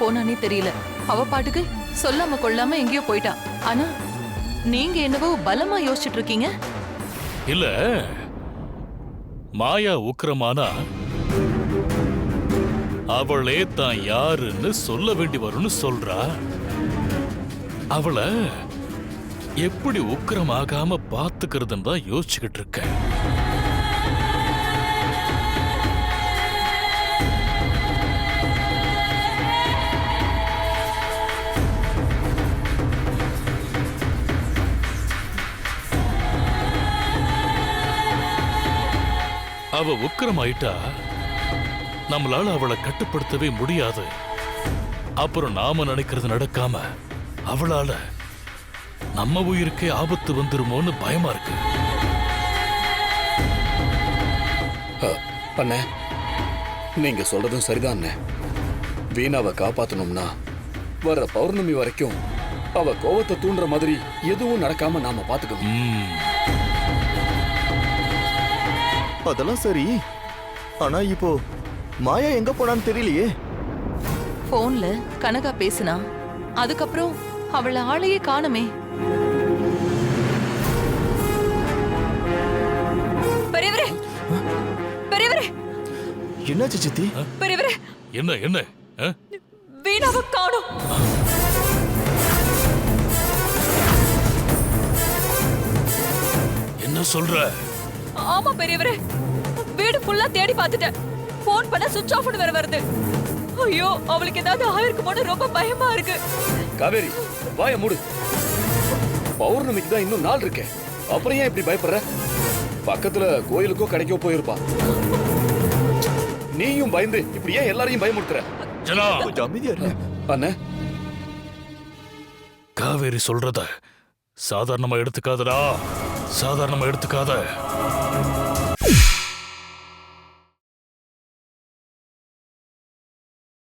போனானே தெரியல. அவ பாட்டுக்கு சொல்லாம கொள்ளாம எங்கேயோ போயிட்டா. ஆனா நீங்க என்னவோ பலமா யோசிச்சுட்டு இருக்கீங்க. இல்ல, மாயா உக்கிரமானா அவளே தான் யாருன்னு சொல்ல வேண்டி வரும்னு சொல்றா. அவளை எப்படி உக்கிரமாகாம பாத்துக்கிறதுன்னு தான் யோசிச்சுக்கிட்டு இருக்கேன். அவ உக்கிரமாயிட்டா நம்மளால அவளை கட்டுப்படுத்தவே முடியாது. அப்புறம் நாம நினைக்கிறது நடக்காம அவளால நம்ம உயிருக்கே ஆபத்து வந்துருமோன்னு பயமா இருக்கு. அண்ணே, நீங்க சொல்றதும் சரிதான் அண்ணே. வீணாவை காப்பாத்தணும்னா வர பௌர்ணமி வரைக்கும் அவ கோவத்தை தூண்டுற மாதிரி எதுவும் நடக்காம நாம பாத்துக்கணும். அதெல்லாம் சரி, ஆனா இப்போ மாயா எங்க போனான்னு தெரியலையே. போன்ல கனகா பேசினா, அதுக்கப்புறம் அவள ஆளையே காணுமே. பெரியவரே, பெரியவரே, என்னாச்சு சித்தி? பெரியவரே, என்ன என்ன வீணாவை காணோம். என்ன சொல்ற? ஆமா பெரியவரே, வீடு ஃபுல்லா தேடி பார்த்துட்டேன். போன் பண்ண சுவிட்ச் ஆஃப்னு வேற வருது. ஐயோ, அவளுக்கு ஏதாவது ஆயிருக்குமோன்னு ரொம்ப பயமா இருக்கு. காவேரி, வாய மூடு. பௌர்ணமிக்கு தான் இன்னும் நாள் இருக்கே, அப்புறம் ஏன் இப்படி பயப்படுற? பக்கத்துல கோயிலுக்கோ கடைக்கோ போயிருப்பா. நீயும் பயந்து இப்படி ஏன் எல்லாரையும் பயமுறுத்துற? ஜனா, கொஞ்சம் அமைதியா இரு. அண்ணே, காவேரி சொல்றத சாதாரணமா எடுத்துக்காதடா, சாதாரணமா எடுத்துக்காத.